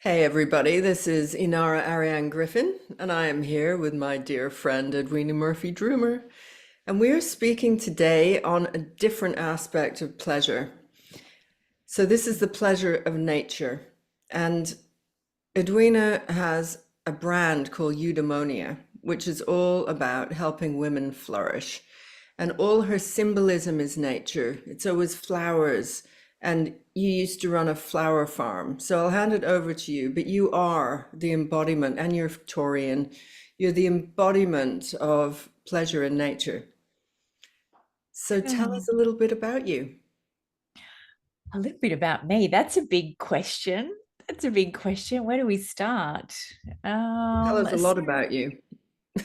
Hey everybody, this is Inarra Griffyn, and I am here with my dear friend Edwina Droomer. And we are speaking today on a different aspect of pleasure. So this is the pleasure of nature. And Edwina has a brand called Eudaimonia, which is all about helping women flourish. And all her symbolism is nature. It's always flowers. And you used to run a flower farm. So I'll hand it over to you. But you are the embodiment, and you're Victorian. You're the embodiment of pleasure in nature. So tell Oh, us a little bit about you. a little bit about me. That's a big question. That's a big question. Where do we start? Tell us a lot So about you.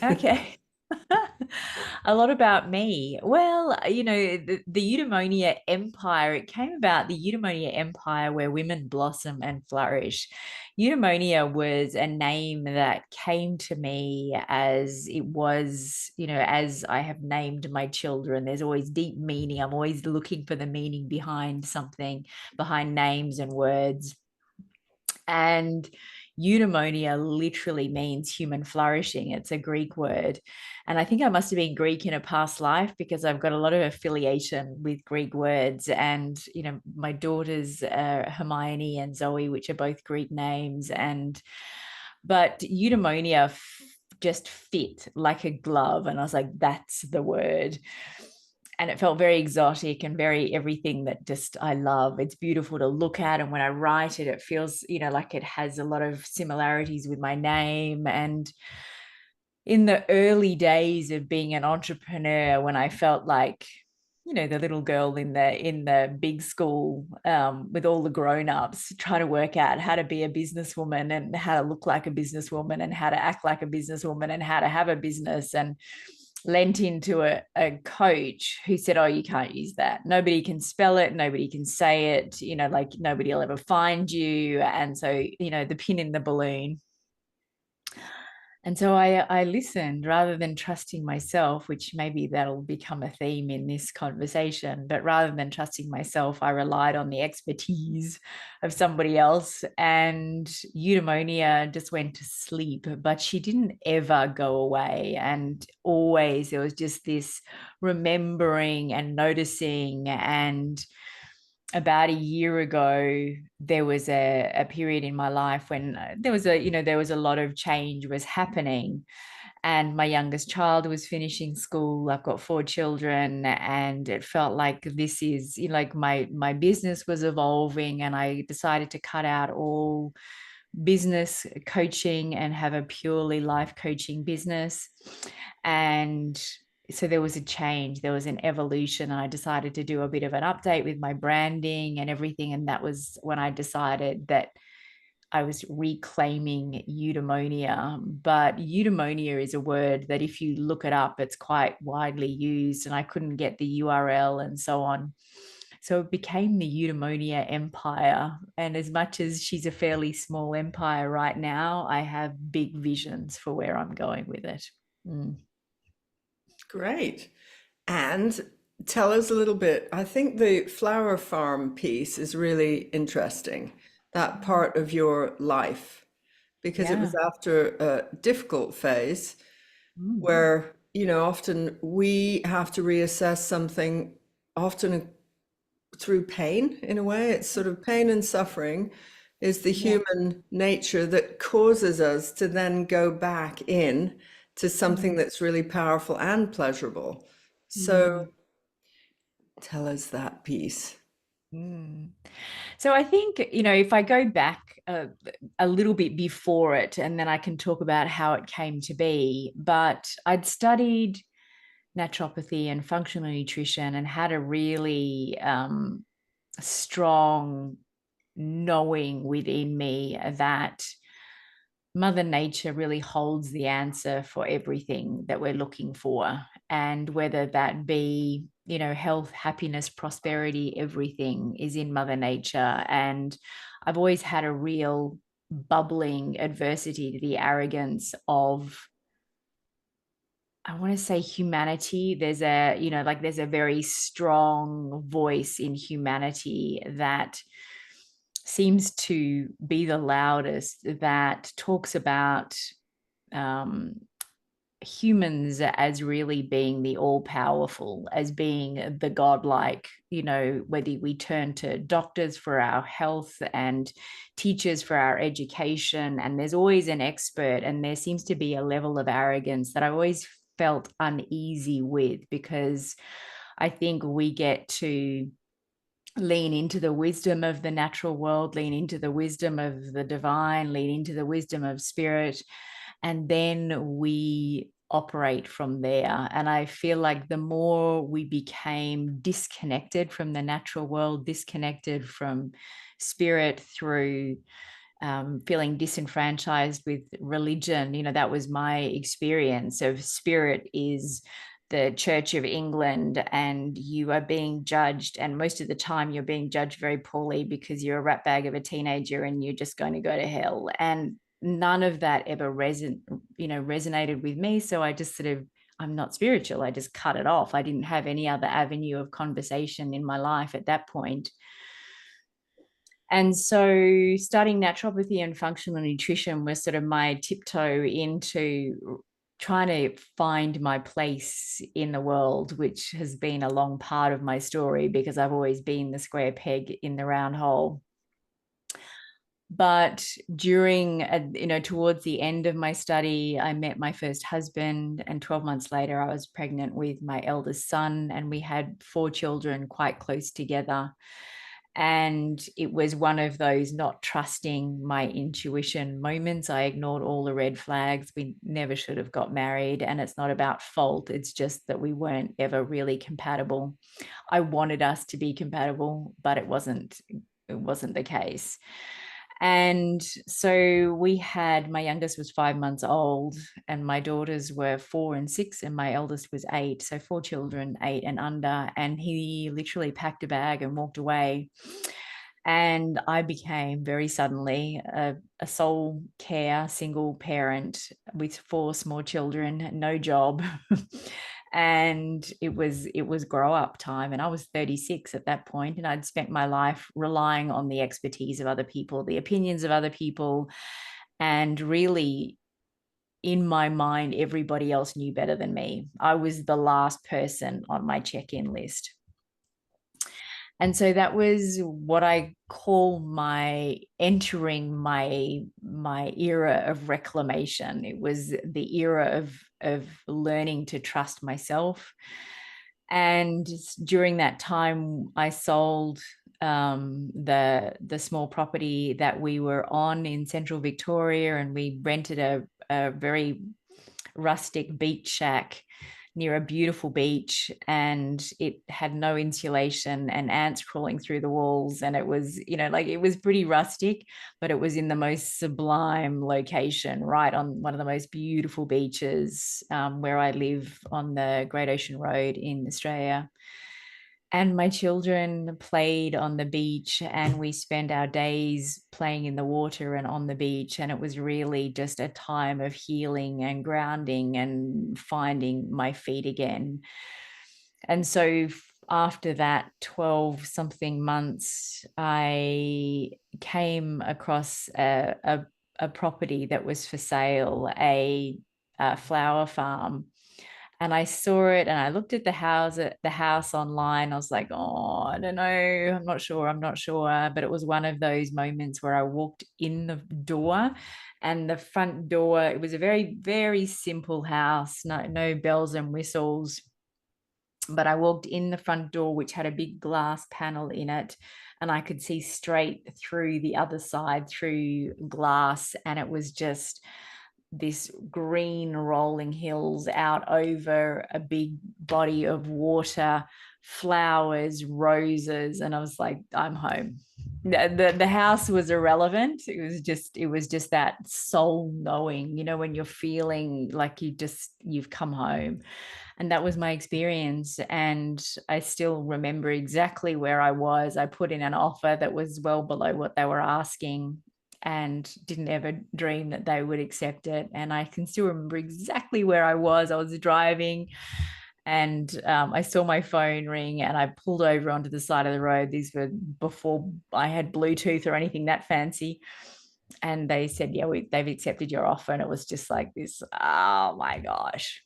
okay. A lot about me. Well, the Eudaimonia Empire, it came about the Eudaimonia Empire where women blossom and flourish. Eudaimonia was a name that came to me as it was, as I have named my children. There's always deep meaning. I'm always looking for the meaning behind something, behind names and words. And eudaimonia literally means human flourishing. It's a Greek word. And I think I must have been Greek in a past life because I've got a lot of affiliation with Greek words. And, my daughters, Hermione and Zoe, which are both Greek names. But eudaimonia just fit like a glove. And I was like, that's the word, and it felt very exotic and very everything that just I love. It's beautiful to look at, and when I write it, it feels like it has a lot of similarities with my name. And in the early days of being an entrepreneur, when I felt like the little girl in the big school, with all the grown-ups trying to work out how to be a businesswoman and how to look like a businesswoman and how to act like a businesswoman and how to have a business, and lent into a coach who said, oh, you can't use that, nobody can spell it, nobody can say it, like nobody will ever find you. And so the pin in the balloon. And so I listened rather than trusting myself, which maybe that'll become a theme in this conversation. But rather than trusting myself, I relied on the expertise of somebody else. And eudaimonia just went to sleep, but she didn't ever go away. And always there was just this remembering and noticing. And about a year ago, there was a period in my life when there was a lot of change was happening, and my youngest child was finishing school. I've got four children, and it felt like this is like my business was evolving, and I decided to cut out all business coaching and have a purely life coaching business. And so there was a change, there was an evolution, and I decided to do a bit of an update with my branding and everything. And that was when I decided that I was reclaiming eudaimonia. But eudaimonia is a word that if you look it up, it's quite widely used, and I couldn't get the URL and so on. So it became the Eudaimonia Empire. And as much as she's a fairly small empire right now, I have big visions for where I'm going with it. Mm. Great. And tell us a little bit. I think the flower farm piece is really interesting, that part of your life, because it was Yeah. after a difficult phase Mm. where, often we have to reassess something, often through pain in a way. It's sort of pain and suffering is the Yeah. human nature that causes us to then go back in to something Mm. that's really powerful and pleasurable. So Mm. tell us that piece. Mm. So I think, if I go back a little bit before it, and then I can talk about how it came to be. But I'd studied naturopathy and functional nutrition and had a really strong knowing within me that Mother Nature really holds the answer for everything that we're looking for. And whether that be, health, happiness, prosperity, everything is in Mother Nature. And I've always had a real bubbling adversity to the arrogance of, I want to say, humanity. There's a very strong voice in humanity that seems to be the loudest, that talks about um, humans as really being the all powerful, as being the godlike, whether we turn to doctors for our health and teachers for our education, and there's always an expert, and there seems to be a level of arrogance that I always felt uneasy with, because I think we get to lean into the wisdom of the natural world, lean into the wisdom of the divine, lean into the wisdom of spirit, and then we operate from there. And I feel like the more we became disconnected from the natural world, disconnected from spirit through feeling disenfranchised with religion, that was my experience of spirit is the Church of England, and you are being judged, and most of the time you're being judged very poorly because you're a ratbag of a teenager and you're just going to go to hell. And none of that ever resonated with me. So I just sort of, I'm not spiritual, I just cut it off. I didn't have any other avenue of conversation in my life at that point. And so studying naturopathy and functional nutrition was sort of my tiptoe into trying to find my place in the world, which has been a long part of my story because I've always been the square peg in the round hole. But during, towards the end of my study, I met my first husband, and 12 months later, I was pregnant with my eldest son, and we had 4 children quite close together. And it was one of those not trusting my intuition moments. I ignored all the red flags. We never should have got married. And it's not about fault. It's just that we weren't ever really compatible. I wanted us to be compatible, but it wasn't the case. And so we had, my youngest was 5 months old, and my daughters were 4 and 6, and my eldest was 8. So 4 children, 8 and under. And he literally packed a bag and walked away. And I became very suddenly a sole care single parent with 4 small children, no job. And it was grow up time, and I was 36 at that point, and I'd spent my life relying on the expertise of other people, the opinions of other people, and really in my mind everybody else knew better than me. I was the last person on my check-in list. And so that was what I call my entering my era of reclamation. It was the era of learning to trust myself. And during that time, I sold the small property that we were on in central Victoria, and we rented a very rustic beach shack near a beautiful beach, and it had no insulation and ants crawling through the walls, and it was it was pretty rustic, but it was in the most sublime location, right on one of the most beautiful beaches, where I live on the Great Ocean Road in Australia. And my children played on the beach, and we spent our days playing in the water and on the beach. And it was really just a time of healing and grounding and finding my feet again. And so after that 12 something months, I came across a property that was for sale, a flower farm. And I saw it, and I looked at the house online. I was like, oh, I don't know, I'm not sure. But it was one of those moments where I walked in the door, and the front door, it was a very, very simple house, no bells and whistles. But I walked in the front door, which had a big glass panel in it, and I could see straight through the other side through glass. And it was just this green rolling hills out over a big body of water, flowers, roses. And I was like, I'm home. The house was irrelevant. It was just that soul knowing, when you're feeling like you've come home. And that was my experience. And I still remember exactly where I was. I put in an offer that was well below what they were asking, and didn't ever dream that they would accept it. And I can still remember exactly where I was. I was driving, And I saw my phone ring and I pulled over onto the side of the road. These were before I had Bluetooth or anything that fancy. And they said, yeah, they've accepted your offer. And it was just like this, oh my gosh.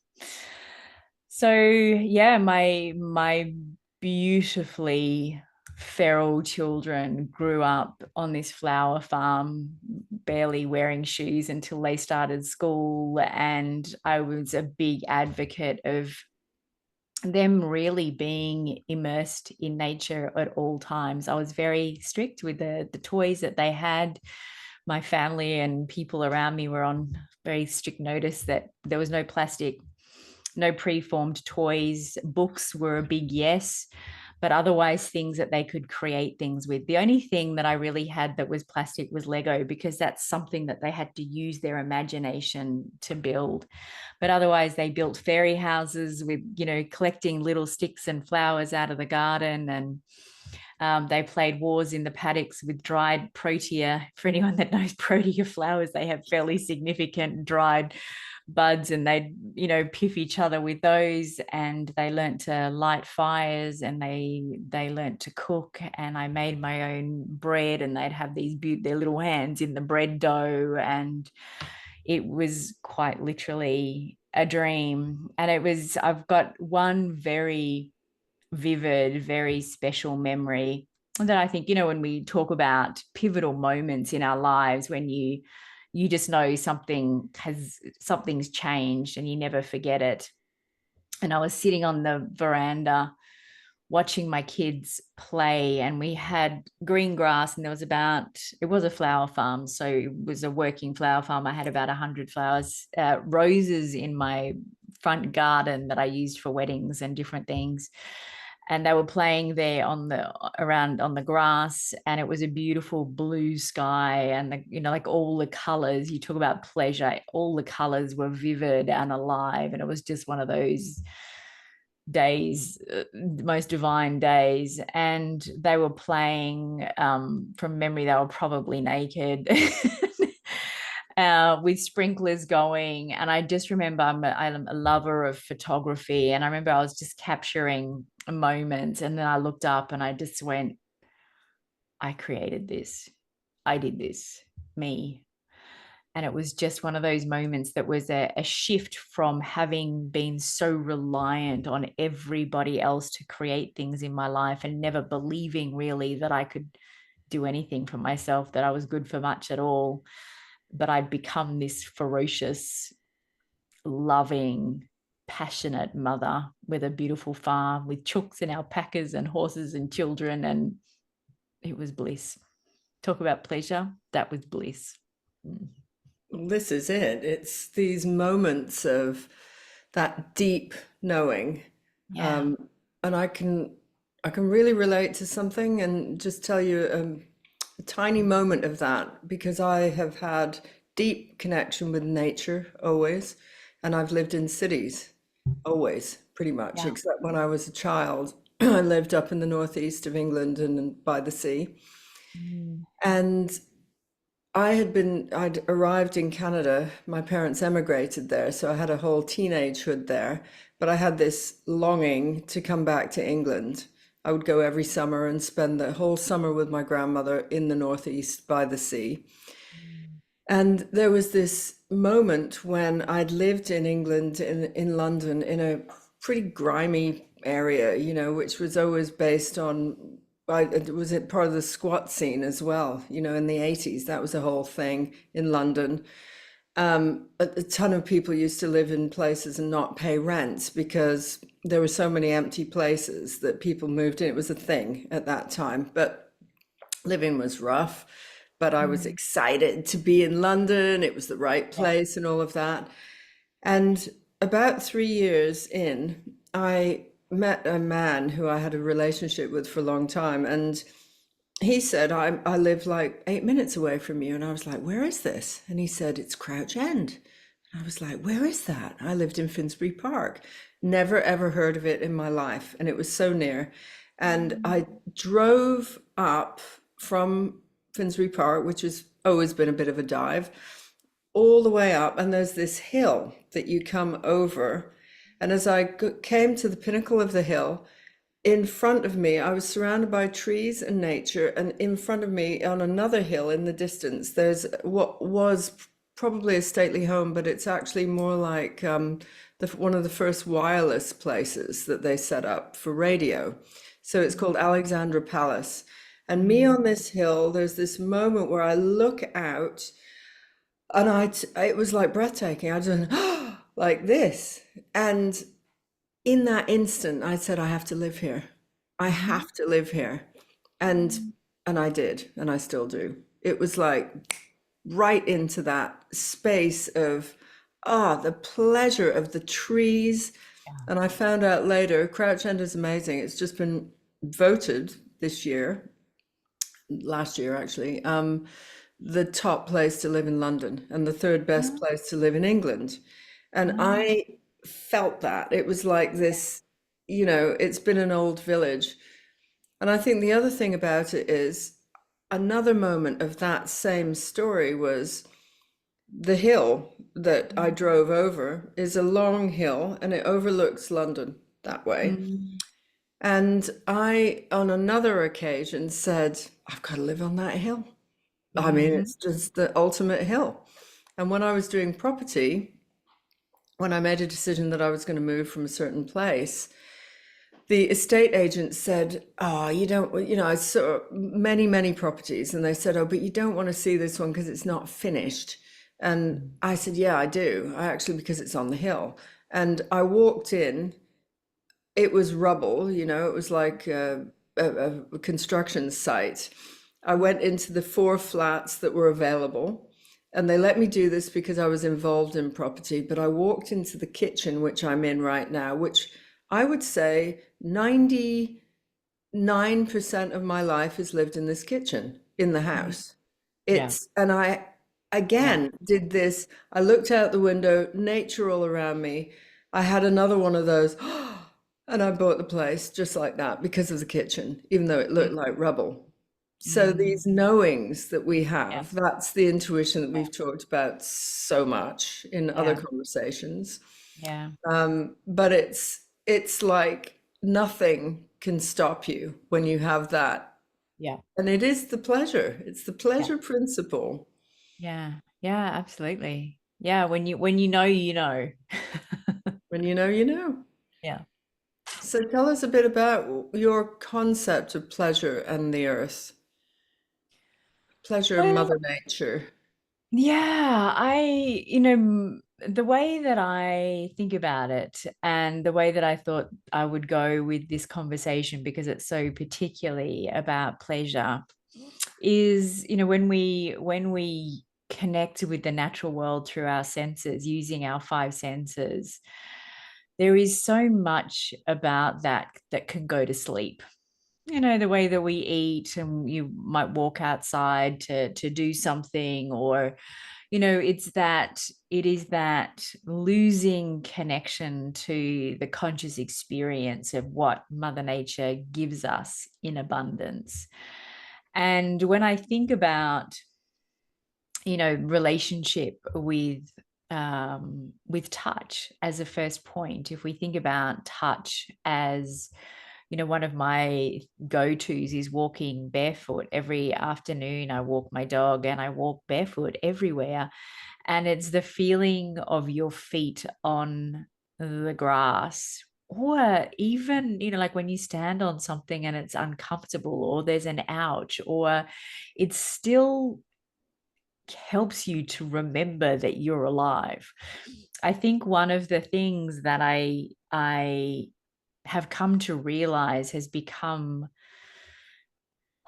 So yeah, my beautifully feral children grew up on this flower farm, barely wearing shoes until they started school. And I was a big advocate of them really being immersed in nature at all times. I was very strict with the toys that they had. My family and people around me were on very strict notice that there was no plastic, no preformed toys. Books were a big yes, but otherwise things that they could create things with. The only thing that I really had that was plastic was Lego, because that's something that they had to use their imagination to build. But otherwise they built fairy houses with, collecting little sticks and flowers out of the garden. And they played wars in the paddocks with dried protea. For anyone that knows protea flowers, they have fairly significant dried buds, and they'd piff each other with those. And they learnt to light fires, and they learnt to cook. And I made my own bread, and they'd have their little hands in the bread dough, and it was quite literally a dream. And I've got one very vivid, very special memory that I think, when we talk about pivotal moments in our lives, when you just know something's changed and you never forget it. And I was sitting on the veranda watching my kids play, and we had green grass, and it was a flower farm, so it was a working flower farm. I had about 100 roses in my front garden that I used for weddings and different things. And they were playing there on the grass, and it was a beautiful blue sky, and like all the colors. You talk about pleasure, all the colors were vivid and alive, and it was just one of those days, most divine days. And they were playing, from memory, they were probably naked. With sprinklers going. And I just remember I'm a lover of photography, and I remember I was just capturing a moment, and then I looked up and I just went, I created this, I did this, me. And it was just one of those moments that was a shift from having been so reliant on everybody else to create things in my life, and never believing really that I could do anything for myself, that I was good for much at all. But I'd become this ferocious, loving, passionate mother with a beautiful farm with chooks and alpacas and horses and children. And it was bliss. Talk about pleasure. That was bliss. This is it. It's these moments of that deep knowing. Yeah. Um, and I can really relate to something and just tell you a tiny moment of that, because I have had deep connection with nature always, and I've lived in cities always, pretty much, Yeah. except when I was a child. I lived up in the northeast of England and by the sea. Mm. And I'd arrived in Canada. My parents emigrated there, so I had a whole teenagehood there. But I had this longing to come back to England. I would go every summer and spend the whole summer with my grandmother in the northeast by the sea. And there was this moment when I'd lived in England, in London, in a pretty grimy area, which was always based on, it was it part of the squat scene as well, in the 80s. That was a whole thing in London. A ton of people used to live in places and not pay rents because there were so many empty places that people moved in. It was a thing at that time, but living was rough. But I was Mm. excited to be in London. It was the right Yeah. place and all of that. And about 3 years in, I met a man who I had a relationship with for a long time. And he said, I live like 8 minutes away from you. And I was like, where is this? And he said, it's Crouch End. I was like, where is that? I lived in Finsbury Park. Never ever heard of it in my life. And it was so near. And Mm. I drove up from Finsbury Park, which has always been a bit of a dive, all the way up. And there's this hill that you come over. And as I came to the pinnacle of the hill, in front of me, I was surrounded by trees and nature, and in front of me, on another hill in the distance, there's what was probably a stately home, but it's actually more like one of the first wireless places that they set up for radio. So it's called Alexandra Palace. And me Mm. on this hill, there's this moment where I look out, and it was like breathtaking. I just like this, and in that instant, I said, I have to live here. I Mhm. have to live here. And Mm. and I did, and I still do. It was like right into that space of the pleasure of the trees. Yeah. And I found out later, Crouch End is amazing. It's just been voted this year, last year actually, the top place to live in London and the third best Mm. place to live in England. And Mm. I felt that. It was like this, it's been an old village. And I think the other thing about it is another moment of that same story was the hill that I drove over is a long hill and it overlooks London that way. Mm. And I, on another occasion, said, I've got to live on that hill. I mean, Mhm. it's just the ultimate hill. And when I was doing property, when I made a decision that I was going to move from a certain place, the estate agent said, "Oh, you don't, I saw many, many properties." And they said, "Oh, but you don't want to see this one because it's not finished." And Mm. I said, "Yeah, I do. I actually, because it's on the hill." And I walked in, it was rubble, it was like a construction site. I went into the four flats that were available, and they let me do this because I was involved in property. But I walked into the kitchen, which I'm in right now, which I would say 99% of my life is lived in this kitchen, in the Mm. house. Yeah. And I Yeah. again did this. I looked out the window, nature all around me. I had another one of those, and I bought the place just like that because of the kitchen, even though it Mm. looked like rubble. So Mm. these knowings that we Yeah. have, that's the intuition that we've talked about so much in other Yeah. conversations. Yeah. But it's like nothing can stop you when you have that. Yeah. And it is the pleasure. It's the Yeah. pleasure principle. Yeah. Yeah. Absolutely. Yeah. When you know, you know. When you know, you know. Yeah. So tell us a bit about your concept of pleasure and the earth. Pleasure, Well, Mother Nature. yeah, the way that I think about it and the way that I thought I would go with this conversation, because it's so particularly about pleasure, is, when we connect with the natural world through our senses, using our five senses, there is so much about that that can go to sleep. The way that we eat, and you might walk outside to do something, or it is that losing connection to the conscious experience of what Mother Nature gives us in abundance. And when I think about, relationship with touch as a first point, if we think about touch as, one of my go-tos is walking barefoot. Every afternoon, I walk my dog and I walk barefoot everywhere. And it's the feeling of your feet on the grass. Or even, like when you stand on something and it's uncomfortable, or there's an ouch, or it still helps you to remember that you're alive. I think one of the things that I have come to realize has become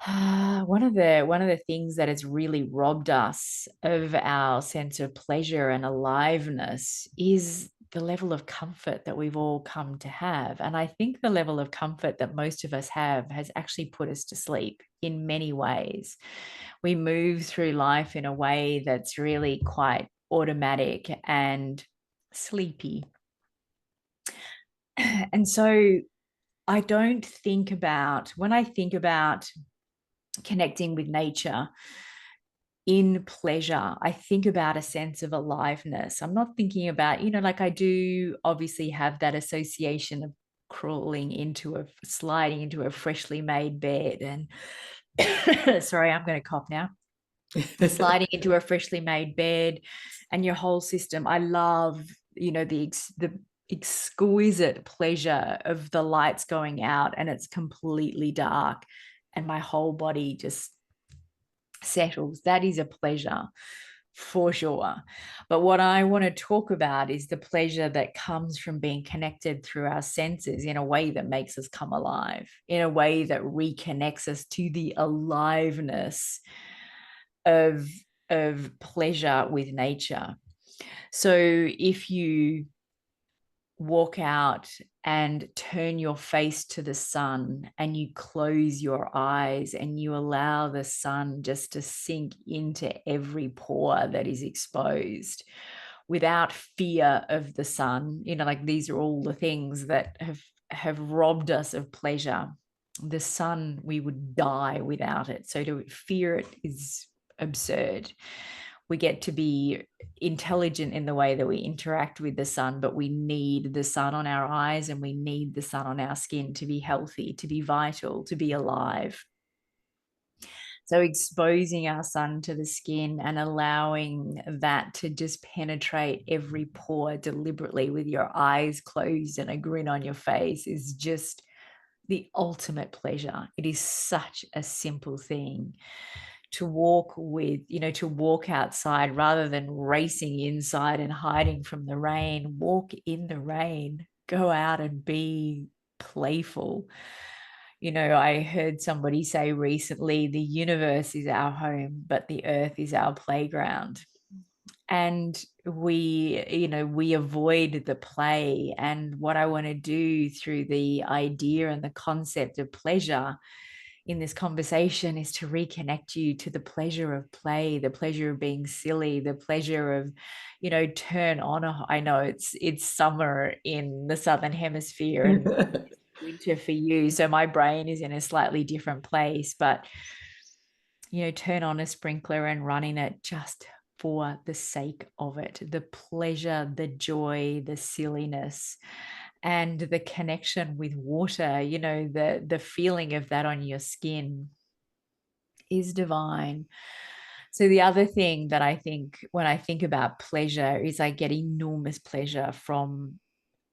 one of the things that has really robbed us of our sense of pleasure and aliveness is the level of comfort that we've all come to have. And I think the level of comfort that most of us have has actually put us to sleep in many ways. We move through life in a way that's really quite automatic and sleepy. And so I don't think about, when I think about connecting with nature, in pleasure, I think about a sense of aliveness. I'm not thinking about, like I do obviously have that association of sliding into a freshly made bed and sorry, I'm going to cough now. Sliding into a freshly made bed and your whole system. I love, the exquisite pleasure of the lights going out and it's completely dark and my whole body just settles. That is a pleasure for sure. But what I want to talk about is the pleasure that comes from being connected through our senses in a way that makes us come alive, in a way that reconnects us to the aliveness of pleasure with nature. So if you walk out and turn your face to the sun and you close your eyes and you allow the sun just to sink into every pore that is exposed without fear of the sun, like these are all the things that have robbed us of pleasure. The sun, we would die without it. So to fear it is absurd. We get to be intelligent in the way that we interact with the sun, but we need the sun on our eyes and we need the sun on our skin to be healthy, to be vital, to be alive. So exposing our sun to the skin and allowing that to just penetrate every pore deliberately with your eyes closed and a grin on your face is just the ultimate pleasure. It is such a simple thing to walk outside rather than racing inside and hiding from the rain. Walk in the rain, go out and be playful. I heard somebody say recently, the universe is our home, but the earth is our playground. And we avoid the play. And what I want to do through the idea and the concept of pleasure in this conversation is to reconnect you to the pleasure of play, the pleasure of being silly, the pleasure of, turn on. I know it's summer in the Southern Hemisphere and winter for you. So my brain is in a slightly different place, but, turn on a sprinkler and run in it just for the sake of it, the pleasure, the joy, the silliness, and the connection with water, the feeling of that on your skin is divine. So the other thing that I think when I think about pleasure is I get enormous pleasure from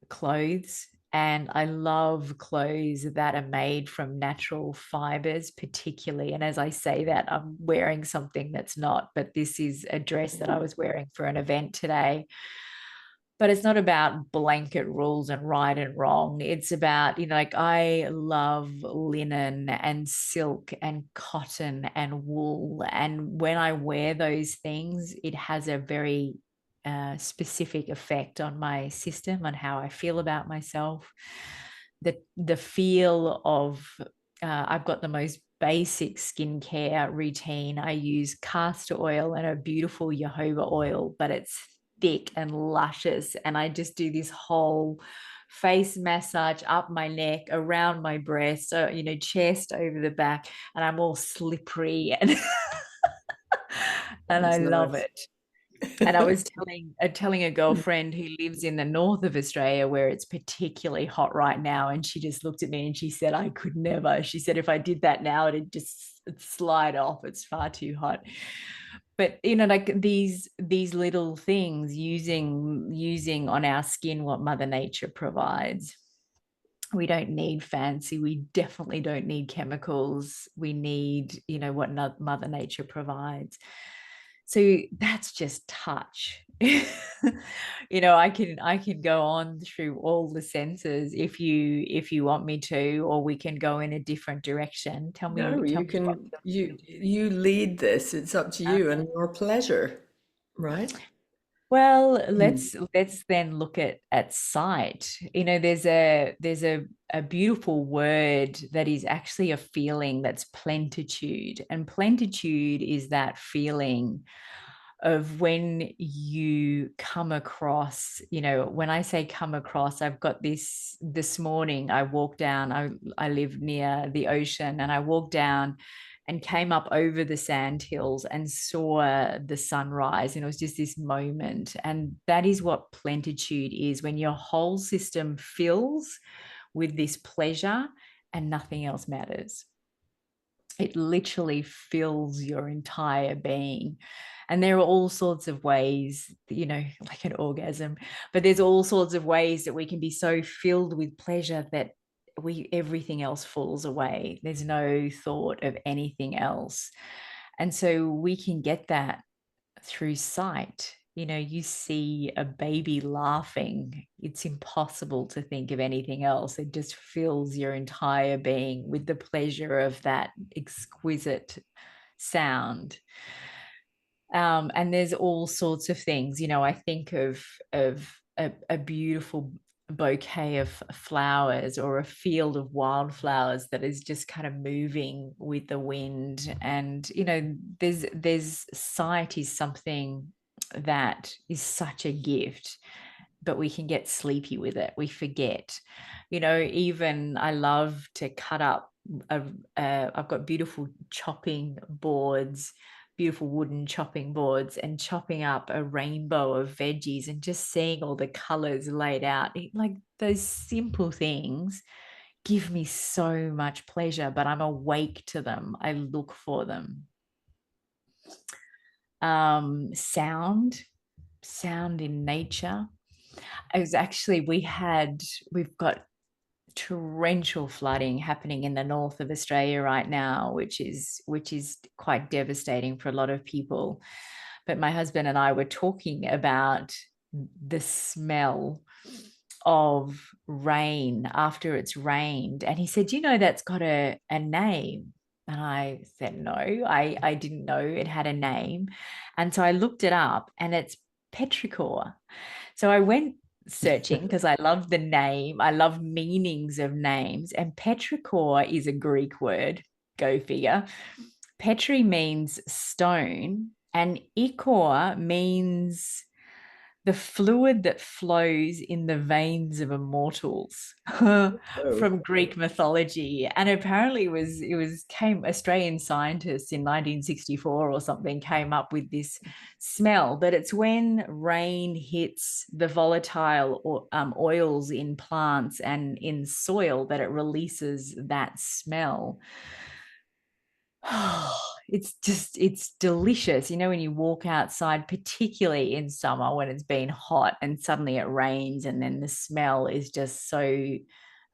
clothes. And I love clothes that are made from natural fibers, particularly. And as I say that, I'm wearing something that's not, but this is a dress that I was wearing for an event today. But it's not about blanket rules and right and wrong. It's about, like I love linen and silk and cotton and wool. And when I wear those things, it has a very specific effect on my system, on how I feel about myself. The feel of, I've got the most basic skincare routine. I use castor oil and a beautiful jojoba oil, but it's thick and luscious. And I just do this whole face massage up my neck, around my breast, so, chest over the back, and I'm all slippery and and I That's love nice. it. And I was telling a girlfriend who lives in the north of Australia where it's particularly hot right now, and she just looked at me and she said, "I could never." She said, "If I did that now, it'd slide off. It's far too hot." But like these little things, using on our skin what Mother Nature provides. We don't need fancy. We definitely don't need chemicals. We need, what Mother Nature provides. So that's just touch. I can go on through all the senses if you want me to, or we can go in a different direction. Tell me, No, tell you me what can feels you good. you lead this. It's up to you and your pleasure, right? Well, Mm. let's then look at sight. There's a beautiful word that is actually a feeling, that's plentitude. And plentitude is that feeling of when you come across, when I say come across, I've got this morning I walked down, I live near the ocean, and I walked down and came up over the sandhills and saw the sunrise. And it was just this moment. And that is what plentitude is, when your whole system fills with this pleasure and nothing else matters. It literally fills your entire being. And there are all sorts of ways, like an orgasm, but there's all sorts of ways that we can be so filled with pleasure that everything else falls away. There's no thought of anything else. And so we can get that through sight. You see a baby laughing, it's impossible to think of anything else. It just fills your entire being with the pleasure of that exquisite sound. And there's all sorts of things. I think of a beautiful bouquet of flowers, or a field of wildflowers that is just kind of moving with the wind. And there's sight is something that is such a gift, but we can get sleepy with it. We forget. Even I love to cut up I've got beautiful chopping boards, beautiful wooden chopping boards, and chopping up a rainbow of veggies and just seeing all the colors laid out. Like, those simple things give me so much pleasure, but I'm awake to them. I look for them. Sound in nature. We've got torrential flooding happening in the north of Australia right now, which is quite devastating for a lot of people. But my husband and I were talking about the smell of rain after it's rained, and he said, that's got a name. And I said, no, I didn't know it had a name. And so I looked it up, and it's petrichor. So I went searching because I love the name. I love meanings of names. And petrichor is a Greek word. Go figure. Petri means stone, and ichor means the fluid that flows in the veins of immortals. Oh. From Greek mythology. And apparently Australian scientists in 1964 or something came up with this smell, but it's when rain hits the volatile oils in plants and in soil that it releases that smell. It's delicious. When you walk outside, particularly in summer when it's been hot and suddenly it rains, and then the smell is just so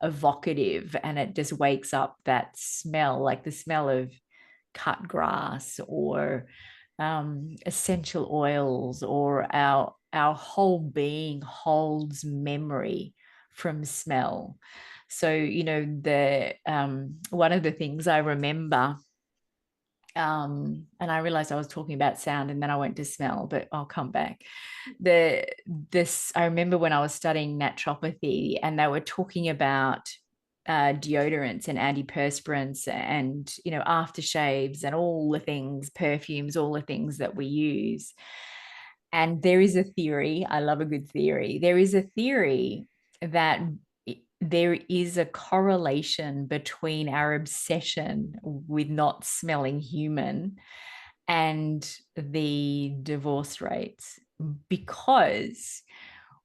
evocative, and it just wakes up that smell, like the smell of cut grass, or essential oils, or our whole being holds memory from smell. So the one of the things I remember, and I realized I was talking about sound and then I went to smell, but I'll come back. I remember when I was studying naturopathy, and they were talking about deodorants and antiperspirants and aftershaves and all the things, perfumes, all the things that we use. And there is a theory, I love a good theory. There is a theory that there is a correlation between our obsession with not smelling human and the divorce rates, because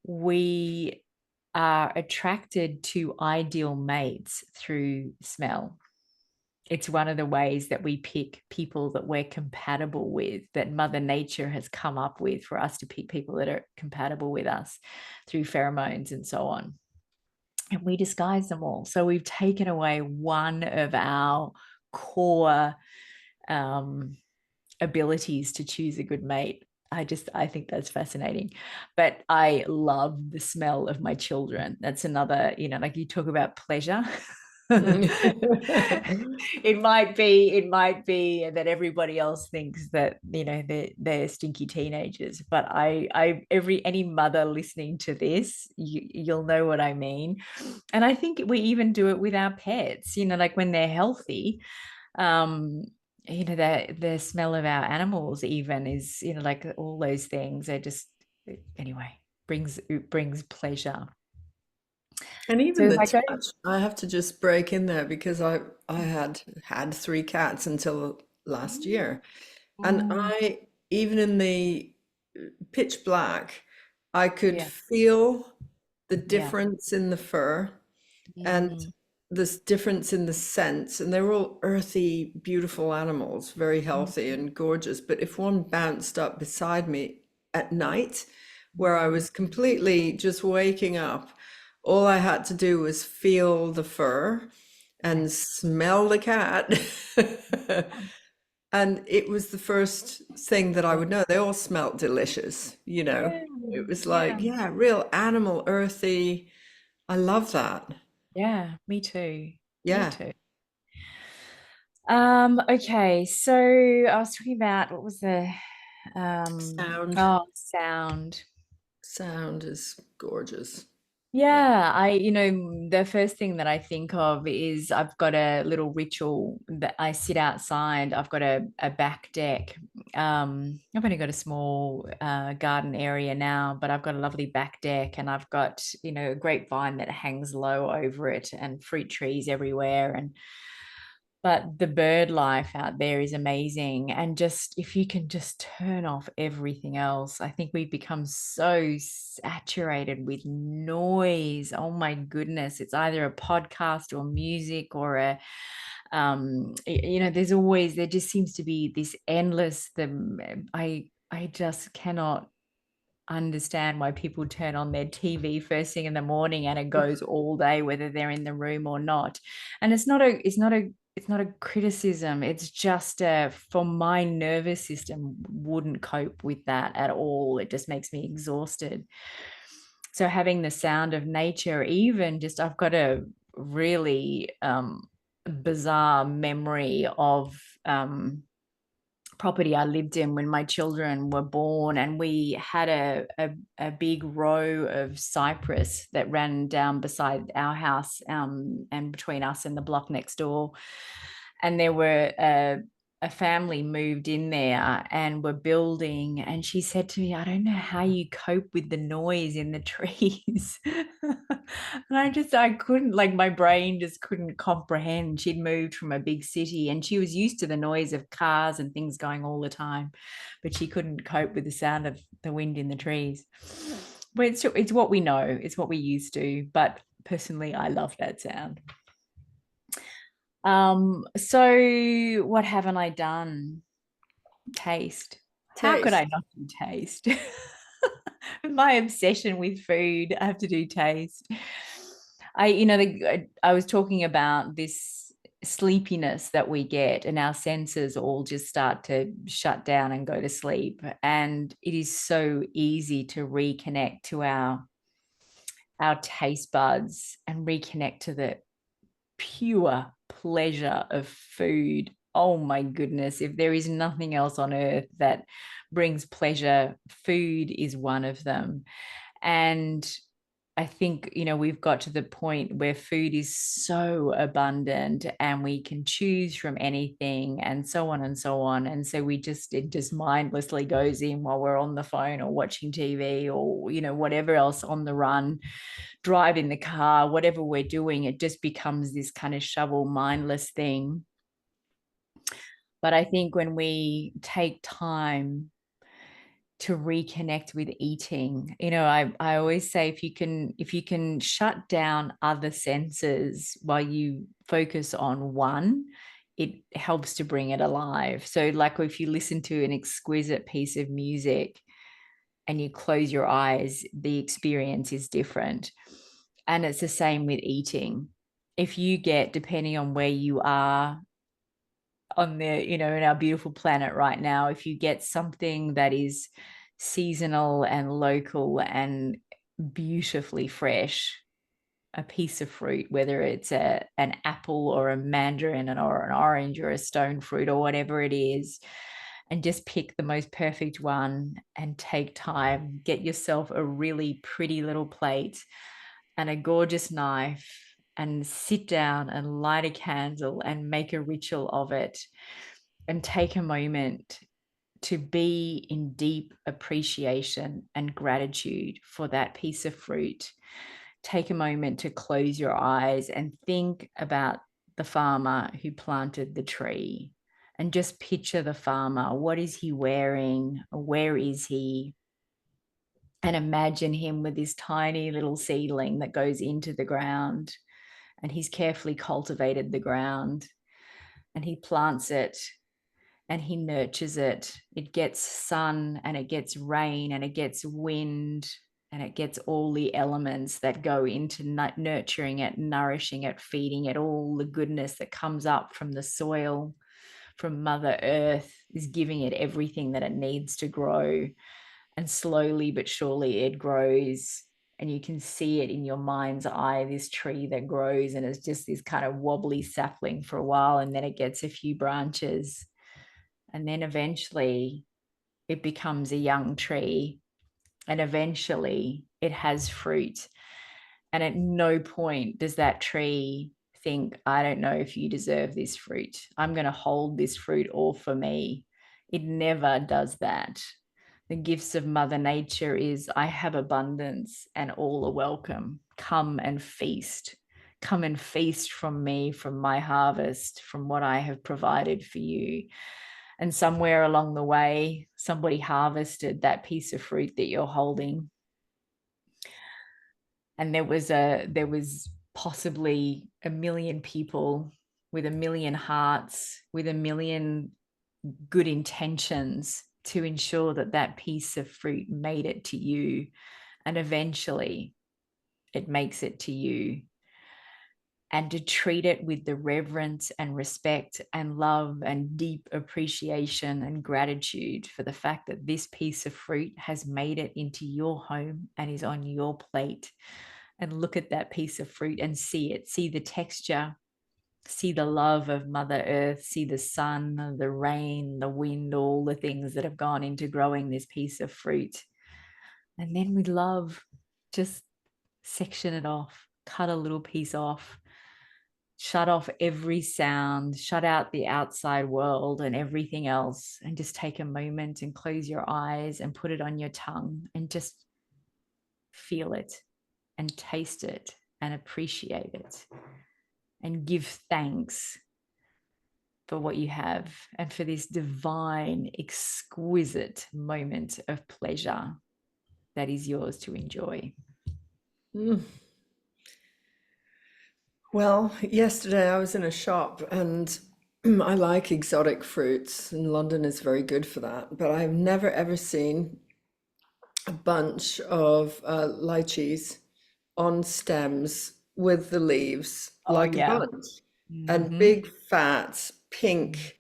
we are attracted to ideal mates through smell. It's one of the ways that we pick people that we're compatible with, that Mother Nature has come up with for us to pick people that are compatible with us through pheromones and so on. And we disguise them all. So we've taken away one of our core abilities to choose a good mate. I think that's fascinating. But I love the smell of my children. That's another, like you talk about pleasure. It might be that everybody else thinks that they're stinky teenagers, but any mother listening to this, you'll know what I mean. And I think we even do it with our pets, like when they're healthy. The smell of our animals even is, like all those things are just, anyway, brings pleasure. And So even if the I go, touch, I have to just break in there because I had three cats until last year. And mm, I, even in the pitch black, I could yeah, feel the yeah, difference in the fur and mm, this difference in the scents. And they were all earthy, beautiful animals, very mm, healthy and gorgeous. But if one bounced up beside me at night, where I mm, was completely just waking up, all I had to do was feel the fur yeah, and smell the cat. And it was the first thing that I would know. They all smelt delicious, you know. yeah, It was yeah, like, yeah, real animal, earthy. I love that. yeah, me too. Me Yeah. too. Okay, so I was talking about what was the Sound. oh, sound. Sound is gorgeous. Yeah. Yeah, the first thing that I think of is I've got a little ritual that I sit outside. I've got a back deck. I've only got a small garden area now, but I've got a lovely back deck and I've got, a grapevine that hangs low over it and fruit trees everywhere. But the bird life out there is amazing. And just if you can just turn off everything else, I think we've become so saturated with noise. Oh my goodness. It's either a podcast or music or there just seems to be this endless I just cannot understand why people turn on their TV first thing in the morning and it goes all day, whether they're in the room or not. And it's not a criticism. It's just for my nervous system wouldn't cope with that at all. It just makes me exhausted. So having the sound of nature, even just I've got a really bizarre memory of property I lived in when my children were born, and we had a big row of cypress that ran down beside our house, and between us and the block next door. And there were a family moved in there and were building, and she said to me, I don't know how you cope with the noise in the trees. And I couldn't, like, my brain just couldn't comprehend. She'd moved from a big city and she was used to the noise of cars and things going all the time, but she couldn't cope with the sound of the wind in the trees. But it's what we know, it's what we used to. But personally, I love that sound. So what haven't I done? Taste. How could I Taste. not do taste? My obsession with food, I have to do taste. I was talking about this sleepiness that we get, and our senses all just start to shut down and go to sleep. And it is so easy to reconnect to our taste buds and reconnect to the pure pleasure of food. Oh my goodness, if there is nothing else on earth that brings pleasure, food is one of them. And I think, we've got to the point where food is so abundant and we can choose from anything and so on and so on. And so it just mindlessly goes in while we're on the phone or watching TV or, whatever else on the run, driving the car, whatever we're doing, it just becomes this kind of shovel mindless thing. But I think when we take time to reconnect with eating, I always say if you can shut down other senses while you focus on one, it helps to bring it alive. So like if you listen to an exquisite piece of music and you close your eyes, the experience is different. And it's the same with eating. If you get, depending on where you are on in our beautiful planet right now, if you get something that is seasonal and local and beautifully fresh, a piece of fruit, whether it's an apple or a mandarin or an orange or a stone fruit or whatever it is, and just pick the most perfect one and take time, get yourself a really pretty little plate and a gorgeous knife and sit down and light a candle and make a ritual of it and take a moment to be in deep appreciation and gratitude for that piece of fruit take a moment to close your eyes and think about the farmer who planted the tree, and just picture the farmer. What is he wearing? Where is he? And imagine him with this tiny little seedling that goes into the ground, and he's carefully cultivated the ground, and he plants it, and he nurtures it. It gets sun, and it gets rain, and it gets wind, and it gets all the elements that go into nurturing it, nourishing it, feeding it. All the goodness that comes up from the soil, from Mother Earth, is giving it everything that it needs to grow. And slowly but surely it grows, and you can see it in your mind's eye, this tree that grows, and it's just this kind of wobbly sapling for a while, and then it gets a few branches, and then eventually it becomes a young tree, and eventually it has fruit. And at no point does that tree think, I don't know if you deserve this fruit, I'm going to hold this fruit all for me. It never does that. The gifts of Mother Nature is, I have abundance and all are welcome. Come and feast. Come and feast from me, from my harvest, from what I have provided for you. And somewhere along the way, somebody harvested that piece of fruit that you're holding. And there was possibly a million people with a million hearts, with a million good intentions to ensure that that piece of fruit made it to you, and eventually it makes it to you. And to treat it with the reverence and respect and love and deep appreciation and gratitude for the fact that this piece of fruit has made it into your home and is on your plate. And look at that piece of fruit and see it, see the texture, see the love of Mother Earth, see the sun, the rain, the wind, all the things that have gone into growing this piece of fruit. And then with love, just section it off, cut a little piece off, shut off every sound, shut out the outside world and everything else, and just take a moment and close your eyes and put it on your tongue and just feel it and taste it and appreciate it and give thanks for what you have and for this divine, exquisite moment of pleasure that is yours to enjoy. Mm. Well, yesterday I was in a shop and I like exotic fruits, and London is very good for that. But I've never ever seen a bunch of lychees on stems with the leaves Oh, like a yeah. bunch, and Mm-hmm. big, fat, pink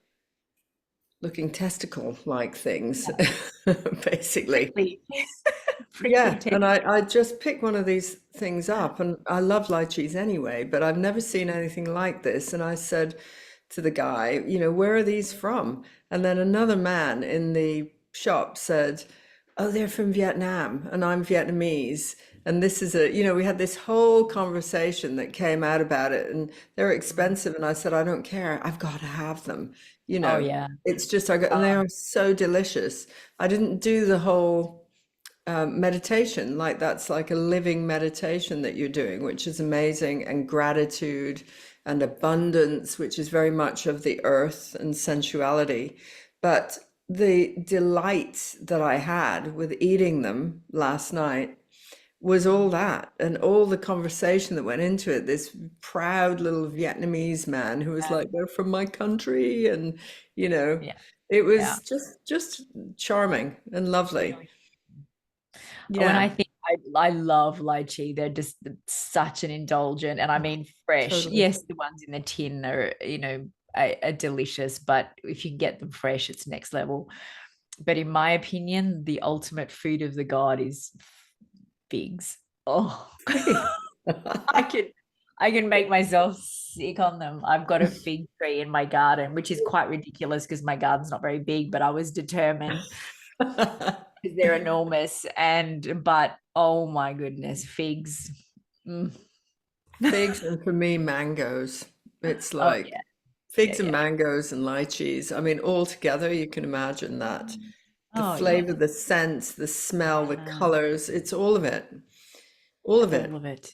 looking testicle like things, Yeah. basically. Prickly, prickly Yeah, and teeth. I just picked one of these things up, and I love lychees anyway, but I've never seen anything like this. And I said to the guy, where are these from? And then another man in the shop said, oh, they're from Vietnam, and I'm Vietnamese. And this is we had this whole conversation that came out about it, and they're expensive. And I said, I don't care, I've got to have them. You Oh, know, yeah. it's just, and they are so delicious. I didn't do the whole meditation, like that's like a living meditation that you're doing, which is amazing, and gratitude and abundance, which is very much of the earth and sensuality. But the delight that I had with eating them last night was all that, and all the conversation that went into it. This proud little Vietnamese man who was Yeah. like, they're from my country, and you know, Yeah. it Yeah. was just charming and lovely. Really. When I Yeah. think I love lychee, they're just such an indulgent, and I mean fresh. Totally. Yes, the ones in the tin are, are delicious, but if you get them fresh, it's next level. But in my opinion, the ultimate food of the god is figs. Oh, I can I can make myself sick on them. I've got a fig tree in my garden, which is quite ridiculous because my garden's not very big, but I was determined because they're enormous. And but oh my goodness, figs. Mm. Figs, and for me, mangoes. It's Oh like yeah, yeah, figs and yeah. mangoes and lychees. I mean, all together, you can imagine that. The Oh yeah. flavor, the scents, the smell, the Uh, colors, it's all of it. All of all it. of it.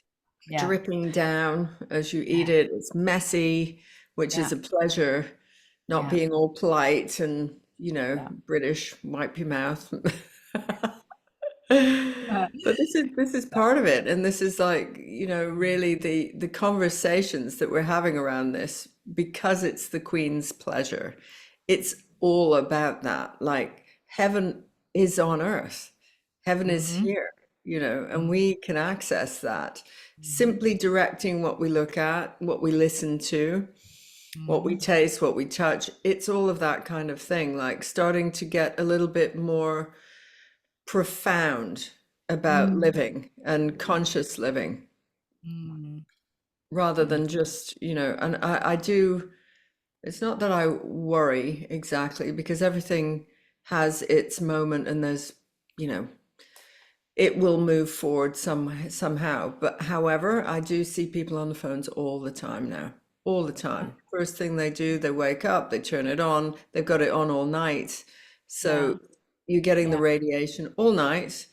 Yeah. dripping down as you eat it. It's messy, which is Yeah. a pleasure, not Yeah. being all polite and, Yeah. British, wipe your mouth. Yeah. But this is part of it, and this is like, really the conversations that we're having around this, because it's the Queen's pleasure. It's all about that. Like, heaven is on earth. Heaven is Mm-hmm. here, and we can access that simply directing what we look at, what we listen to, what we Mm-hmm. taste, what we touch. It's all of that kind of thing, like starting to get a little bit more profound about Mm-hmm. living and conscious living, Mm-hmm. rather than just, and I do, it's not that I worry exactly, because everything has its moment, and there's, you know, it will move forward somehow. But however, I do see people on the phones all the time now, all the time. First thing they do, they wake up, they turn it on, they've got it on all night. Yeah. So you're getting the Yeah. radiation all night,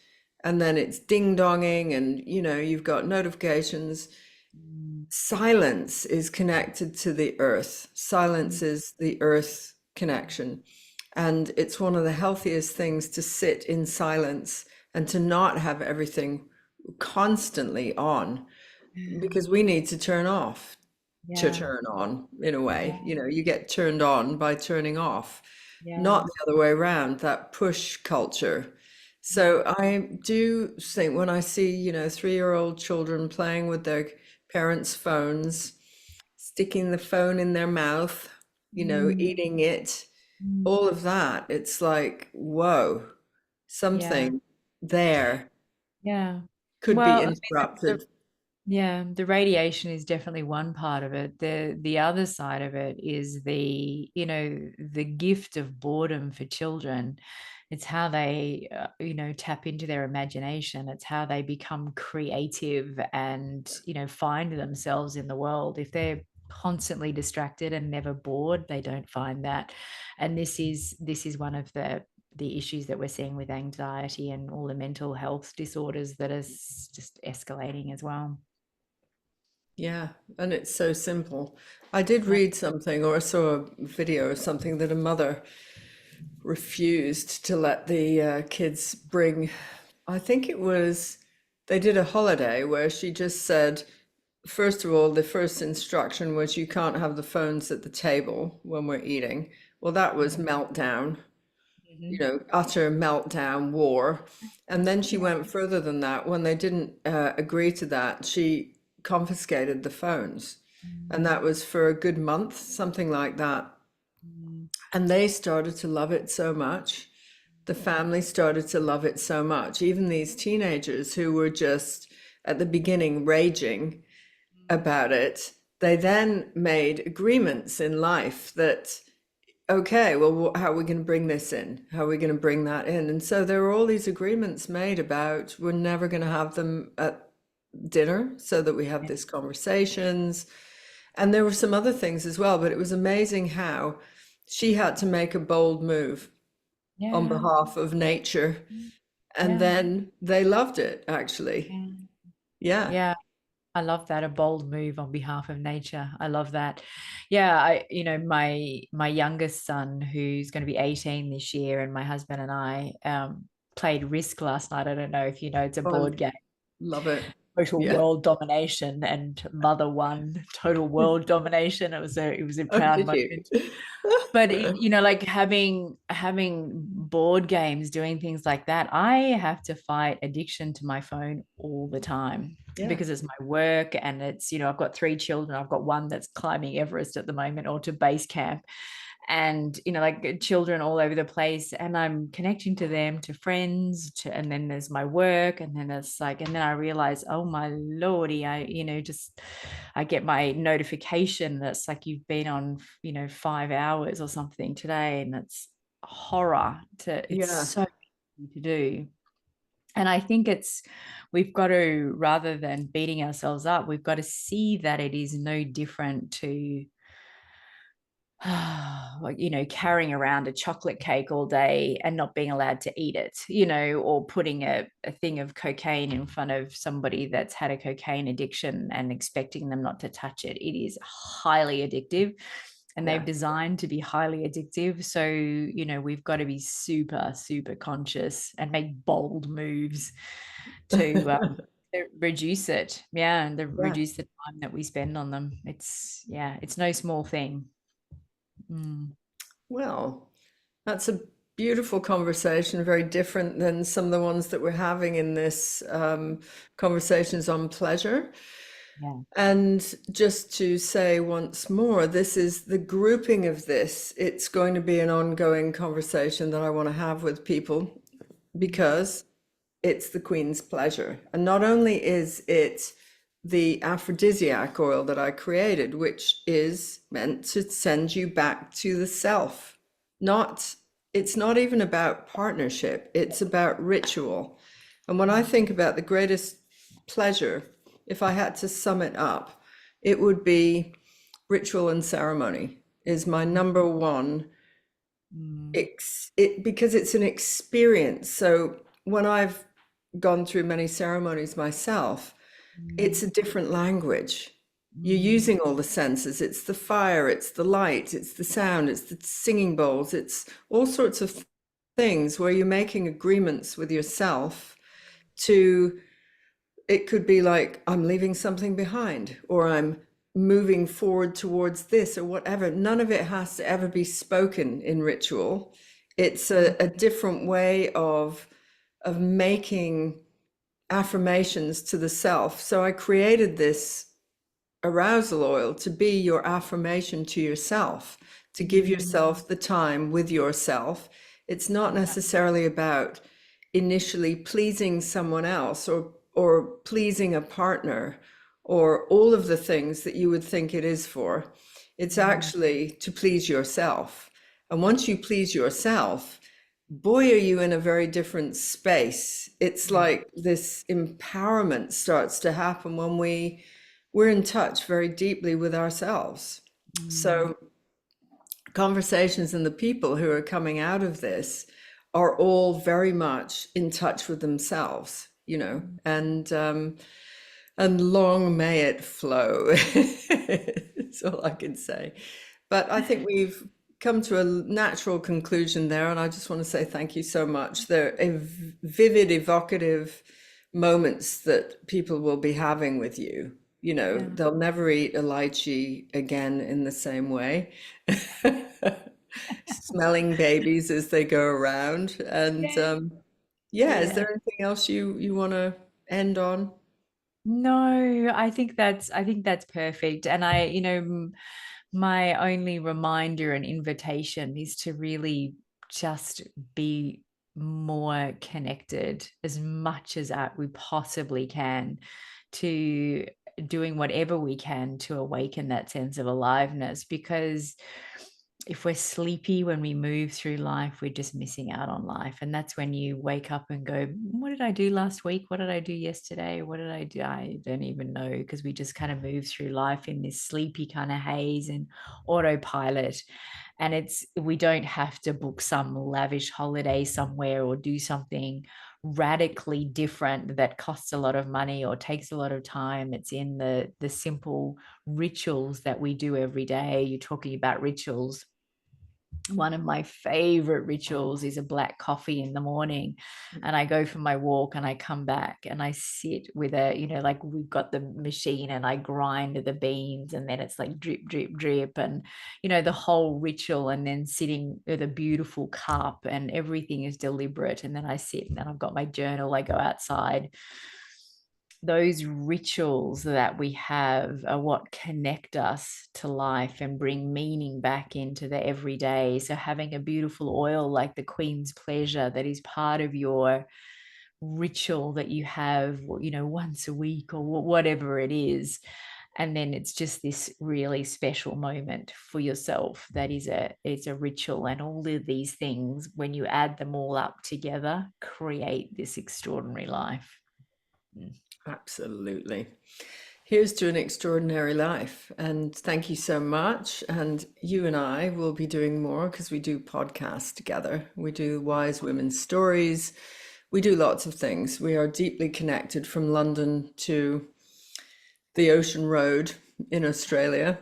and then it's ding donging, and you've got notifications. Mm-hmm. Silence is connected to the earth. Silence is the earth connection. And it's one of the healthiest things to sit in silence and to not have everything constantly on, because we need to turn off to Yeah. turn on, in a Yeah. way. You get turned on by turning off, Yeah. not the other way around, that push culture. Yeah. So I do think, when I see, 3-year-old children playing with their parents' phones, sticking the phone in their mouth, Mm, eating it, mm, all of that, it's like, whoa, yeah. something there Yeah. could be Well, I mean, interrupted. yeah, the radiation is definitely one part of it. The other side of it is the gift of boredom for children. It's how they tap into their imagination. It's how they become creative and find themselves in the world. If they're constantly distracted and never bored, they don't find that. And this is one of the issues that we're seeing with anxiety and all the mental health disorders that is just escalating as well. Yeah, and it's so simple. I did Yeah. read something, or I saw a video of something, that a mother refused to let the kids bring, I think it was, they did a holiday where she just said, first of all, the first instruction was, you can't have the phones at the table when we're eating. Well, that was meltdown, Mhm. utter meltdown, war. And then she Yeah. went further than that. When they didn't agree to that, she confiscated the phones. And Mm, that was for a good month, something like that. mm, And they started to love it so much. The family started to love it so much. Even these teenagers who were just at the beginning raging about it, they then made agreements in life that, okay, well, how are we going to bring this in? How are we going to bring that in? And so there were all these agreements made about, we're never going to have them at dinner, so that we have yeah. these conversations. And there were some other things as well, but it was amazing how she had to make a bold move on Yeah. behalf of nature. And Yeah. then they loved it, actually. Yeah. Yeah. Yeah. I love that. A bold move on behalf of nature. I love that. Yeah, my youngest son, who's going to be 18 this year, and my husband and I played Risk last night. I don't know if you know, it's a board Fun. game. Love it. Total Yeah. world domination, and mother won total world domination. It was a Oh, proud did you? moment. But like having board games, doing things like that, I have to fight addiction to my phone all the time Yeah. because it's my work, and it's I've got 3 children. I've got one that's climbing Everest at the moment, or to base camp, and like children all over the place, and I'm connecting to them, to friends, and then there's my work, and then it's like, and then I realize, oh my lordy, just I get my notification that's like, you've been on 5 hours or something today, and it's horror. It's Yeah. so easy to do. And I think we've got to, rather than beating ourselves up, we've got to see that it is no different to carrying around a chocolate cake all day and not being allowed to eat it, or putting a thing of cocaine in front of somebody that's had a cocaine addiction and expecting them not to touch it. It is highly addictive, and they've Yeah. designed to be highly addictive. So, we've got to be super, super conscious and make bold moves to reduce it. Yeah, and Yeah. reduce the time that we spend on them. It's no small thing. Mm. Well, that's a beautiful conversation, very different than some of the ones that we're having in this conversations on pleasure. Yeah. And just to say once more, this is the grouping of this. It's going to be an ongoing conversation that I want to have with people because it's the Queen's pleasure. And not only is it the aphrodisiac oil that I created, which is meant to send you back to the self. Not, it's not even about partnership, it's about ritual. And when I think about the greatest pleasure, if I had to sum it up, it would be ritual and ceremony is my number one Mm. because it's an experience. So when I've gone through many ceremonies myself, it's Mm. a different language. You're Mm. using all the senses. It's the fire, it's the light, it's the sound, it's the singing bowls, it's all sorts of things where you're making agreements with yourself to, it could be like, I'm leaving something behind, or I'm moving forward towards this, or whatever. None of it has to ever be spoken in ritual. It's a different way of making affirmations to the self. So I created this arousal oil to be your affirmation to yourself, to give Mm. yourself the time with yourself. It's not necessarily about initially pleasing someone else or pleasing a partner or all of the things that you would think it is for. It's Mm. actually to please yourself. And once you please yourself, boy, are you in a very different space. It's like this empowerment starts to happen when we're in touch very deeply with ourselves. Mm. So conversations and the people who are coming out of this are all very much in touch with themselves, and long may it flow. That's all I can say. But I think we've come to a natural conclusion there, and I just want to say thank you so much. They're vivid, evocative moments that people will be having with you. Yeah. They'll never eat a lychee again in the same way. Smelling babies as they go around. And Yeah. yeah, is Yeah. there anything else you want to end on? No, I think that's perfect. And my only reminder and invitation is to really just be more connected as much as we possibly can to doing whatever we can to awaken that sense of aliveness, because if we're sleepy when we move through life, we're just missing out on life. And that's when you wake up and go, what did I do last week? What did I do yesterday? What did I do? I don't even know, because we just kind of move through life in this sleepy kind of haze and autopilot. And we don't have to book some lavish holiday somewhere or do something radically different that costs a lot of money or takes a lot of time. It's in the simple rituals that we do every day. You're talking about rituals. One of my favorite rituals is a black coffee in the morning, and I go for my walk and I come back and I sit with like we've got the machine and I grind the beans, and then it's like drip drip drip, and the whole ritual, and then sitting with a beautiful cup and everything is deliberate, and then I sit and then I've got my journal, I go outside. Those rituals that we have are what connect us to life and bring meaning back into the everyday. So having a beautiful oil like the Queen's Pleasure that is part of your ritual that you have, once a week or whatever it is. And then it's just this really special moment for yourself. That is it's a ritual, and all of these things, when you add them all up together, create this extraordinary life. Mm. Absolutely. Here's to an extraordinary life. And thank you so much. And you and I will be doing more because we do podcasts together. We do Wise Women's Stories. We do lots of things. We are deeply connected from London to the ocean road in Australia.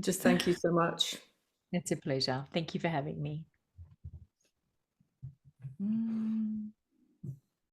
Just thank you so much. It's a pleasure. Thank you for having me. Mm.